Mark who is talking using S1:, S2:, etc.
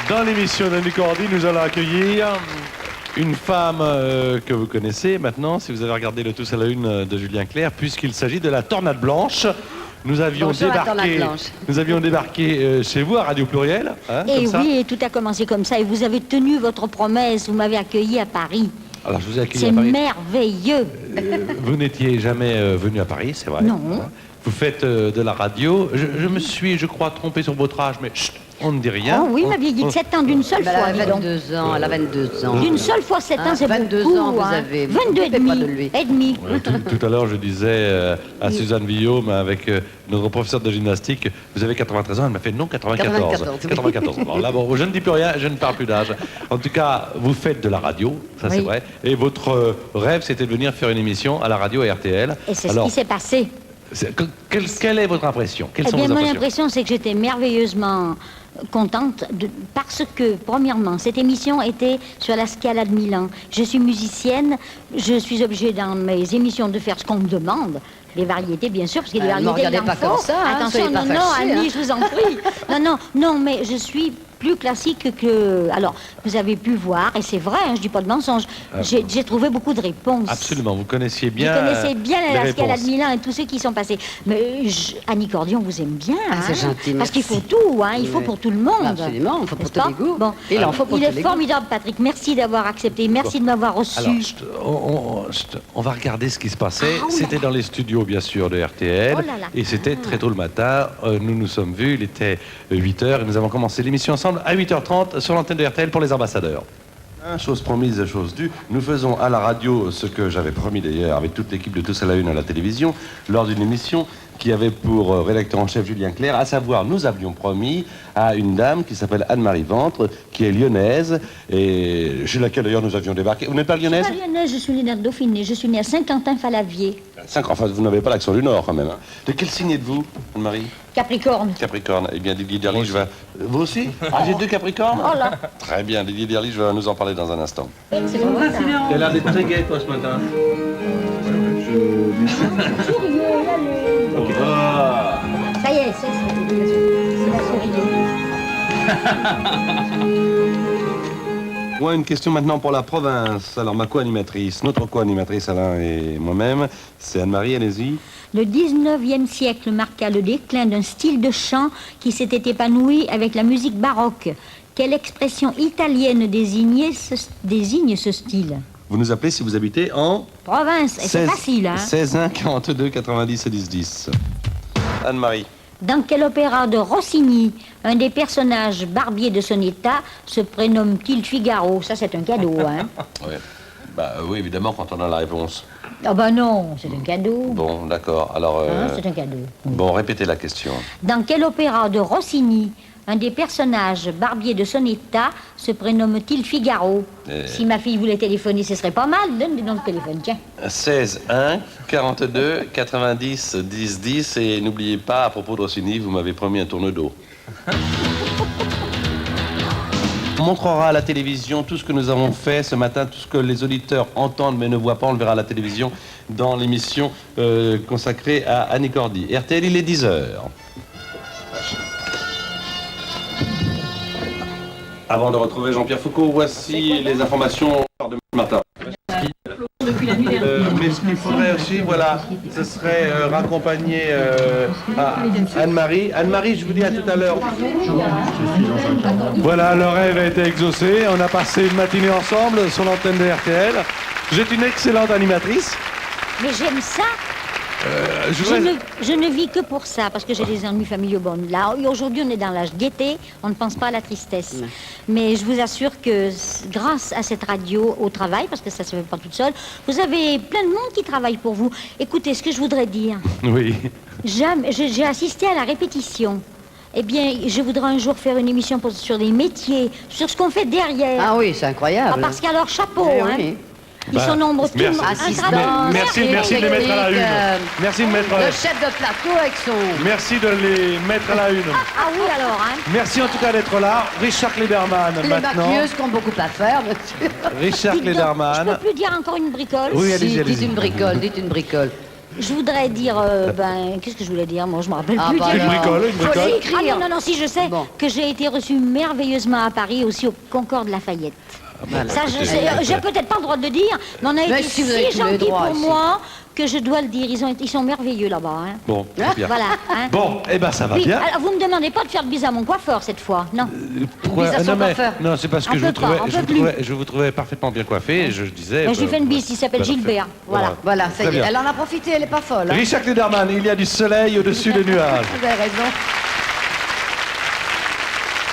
S1: Dans l'émission d'Annie Cordy, nous allons accueillir une femme que vous connaissez maintenant, si vous avez regardé le Tous à la Une de Julien Clerc, puisqu'il s'agit de la Tornade Blanche. Nous avions débarqué chez vous à Radio Pluriel. Hein,
S2: et oui, et tout a commencé comme ça. Et vous avez tenu votre promesse, vous m'avez accueilli à Paris.
S1: Alors, je vous ai accueilli à Paris.
S2: C'est merveilleux.
S1: Vous n'étiez jamais venu à Paris, c'est vrai.
S2: Non.
S1: Vous faites de la radio. Je me suis, je crois, trompé sur votre âge, mais chut, on ne dit rien.
S2: Oh oui, vous m'aviez dit que 7 ans d'une seule fois.
S3: Elle a 22 ans, elle a 22 ans.
S2: D'une seule fois 7 ans, c'est
S3: 22
S2: beaucoup.
S3: ans, vous avez.
S2: 22 et demi.
S1: Oui, tout à l'heure, je disais à Suzanne Villaume, avec notre professeur de gymnastique, vous avez 93 ans. Elle m'a fait non, 94. 94. Alors là, bon, je ne dis plus rien, je ne parle plus d'âge. En tout cas, vous faites de la radio, ça c'est vrai. Et votre rêve, c'était de venir faire une émission à la radio et RTL.
S2: Et c'est ce qui s'est passé.
S1: Quelle est votre impression?
S2: Eh bien, mon impression, c'est que j'étais merveilleusement contente parce que, premièrement, cette émission était sur la Scala de Milan. Je suis musicienne, je suis obligée dans mes émissions de faire ce qu'on me demande. Les variétés, bien sûr, parce que les variétés,
S3: il en faut. Ça, hein,
S2: attention, non, Annie, je vous en prie. Non, mais je suis plus classique que... Alors, vous avez pu voir, et c'est vrai, hein, je dis pas de mensonge, j'ai trouvé beaucoup de réponses.
S1: Absolument, vous connaissiez bien.
S2: Vous connaissez bien la Scala de Milan et tous ceux qui sont passés. Mais Annie Cordy, on vous aime bien.
S3: C'est gentil,
S2: parce qu'il faut tout, hein, il faut pour tout le monde.
S3: Absolument, il faut pour tous les goûts.
S2: Bon.
S3: Il en faut pour
S2: tous les goûts. Il est formidable, Patrick. Merci d'avoir accepté, merci de m'avoir reçu.
S1: Alors, on va regarder ce qui se passait. C'était dans les studios, bien sûr, de RTL.
S2: Oh là là.
S1: Et c'était très tôt le matin. Nous nous sommes vus, il était 8h et nous avons commencé l'émission ensemble à 8h30 sur l'antenne de RTL pour les ambassadeurs. Chose promise, chose due, nous faisons à la radio ce que j'avais promis d'ailleurs avec toute l'équipe de Tous à la Une à la télévision lors d'une émission qui avait pour rédacteur en chef Julien Clerc, à savoir nous avions promis à une dame qui s'appelle Anne-Marie Ventre, qui est lyonnaise et chez laquelle d'ailleurs nous avions débarqué. Vous n'êtes pas lyonnaise?
S2: Je suis pas lyonnaise, je suis née dans le Dauphiné, je suis née à Saint-Quentin-Falavier.
S1: Enfin, vous n'avez pas l'accent du Nord quand même. Hein. De quel signe êtes-vous, Anne-Marie?
S2: Capricorne.
S1: Capricorne. Eh bien, Didier Derlich va... Vous aussi? Ah, j'ai 2 Capricornes?
S2: Oh là.
S1: Très bien, Didier Derlich va nous en parler dans un instant.
S2: C'est bon, ça.
S4: Tu as l'air d'être très gai, toi, ce matin.
S2: Ça y est, c'est la souris.
S1: Moi, une question maintenant pour la province. Alors, ma co-animatrice, notre co-animatrice Alain et moi-même, c'est Anne-Marie, allez-y.
S2: Le 19e siècle marqua le déclin d'un style de chant qui s'était épanoui avec la musique baroque. Quelle expression italienne désigne ce style?
S1: Vous nous appelez si vous habitez en...
S2: Province, et c'est facile, hein?
S1: 16 1 42 90 10 10. Anne-Marie.
S2: Dans quel opéra de Rossini, un des personnages barbier de son état se prénomme-t-il Figaro? Ça, c'est un cadeau, hein?
S1: Oui, évidemment, quand on a la réponse.
S2: Ah ben non, c'est un cadeau.
S1: Bon, d'accord, alors...
S2: C'est un cadeau.
S1: Bon, répétez la question.
S2: Dans quel opéra de Rossini, un des personnages barbier de son état se prénomme-t-il Figaro? Si ma fille voulait téléphoner, ce serait pas mal. Donne donc le téléphone, tiens. 16
S1: 1 42 90 10 10. Et n'oubliez pas, à propos de Rossini, vous m'avez promis un tourne d'eau. On montrera à la télévision tout ce que nous avons fait ce matin, tout ce que les auditeurs entendent mais ne voient pas. On le verra à la télévision dans l'émission consacrée à Annie Cordy. RTL, il est 10h. Avant de retrouver Jean-Pierre Foucault, voici les informations de ce matin. Mais ce qu'il faudrait aussi, voilà, ce serait raccompagner Anne-Marie. Anne-Marie, je vous dis à tout à l'heure. Voilà, le rêve a été exaucé. On a passé une matinée ensemble sur l'antenne de RTL. Vous êtes une excellente animatrice.
S2: Mais j'aime ça. Je ne vis que pour ça, parce que j'ai des ennuis familiaux. Bon, là, aujourd'hui, on est dans l'âge gaieté, on ne pense pas à la tristesse. Mais je vous assure que grâce à cette radio au travail, parce que ça ne se fait pas toute seule, vous avez plein de monde qui travaille pour vous. Écoutez, ce que je voudrais dire.
S1: Oui.
S2: J'ai assisté à la répétition. Eh bien, je voudrais un jour faire une émission sur des métiers, sur ce qu'on fait derrière.
S3: Ah oui, c'est incroyable.
S2: Ah, parce qu'alors, chapeau, hein.
S3: Oui.
S2: Ils sont nombreux.
S1: Merci de les mettre à la une. Merci de mettre...
S3: Le chef de plateau avec son...
S1: Merci de les mettre à la une.
S2: Ah oui, alors, hein.
S1: Merci en tout cas d'être là. Richard Klederman, maintenant.
S3: Les maquilleuses qui ont beaucoup à faire, monsieur.
S1: Richard Klederman.
S2: Je peux plus dire encore une bricole?
S1: Oui,
S3: Si,
S1: allez-y.
S3: dites une bricole, dites une bricole.
S2: Je voudrais dire, qu'est-ce que je voulais dire? Moi, je me rappelle
S3: Ah,
S2: plus.
S3: bah
S1: Une
S3: alors.
S1: bricole, une
S3: Faut
S1: bricole.
S3: l'écrire.
S2: Ah non, si, je sais
S3: Bon.
S2: que j'ai été reçue merveilleusement à Paris, aussi au Concorde Lafayette. Ça, j'ai peut-être pas le droit de le dire, mais on a
S3: Mais
S2: été
S3: si, vous avez
S2: si
S3: tous les
S2: gentils
S3: droits
S2: pour
S3: ici.
S2: moi que je dois le dire. Ils sont merveilleux là-bas. Hein.
S1: Bon, très bien.
S2: Voilà. Hein.
S1: Bon, eh ben ça va
S2: Oui,
S1: bien.
S2: alors vous me demandez pas de faire de bise à mon coiffeur cette fois, non?
S1: Pourquoi
S3: bise à son
S1: non, mais,
S3: coiffeur.
S1: non, c'est parce que
S2: Un
S1: je vous,
S2: peu pas,
S1: trouvais,
S2: un
S1: je,
S2: peu
S1: vous
S2: plus.
S1: trouvais, je vous trouvais parfaitement bien coiffé et je disais...
S2: Mais je lui fais une bise, il s'appelle Gilbert. Voilà.
S3: Voilà, ça
S1: Très
S3: y est.
S1: bien.
S3: Elle en a profité, elle est pas folle. Hein.
S1: Richard Klederman, il y a du soleil au-dessus des nuages.
S3: Vous avez raison.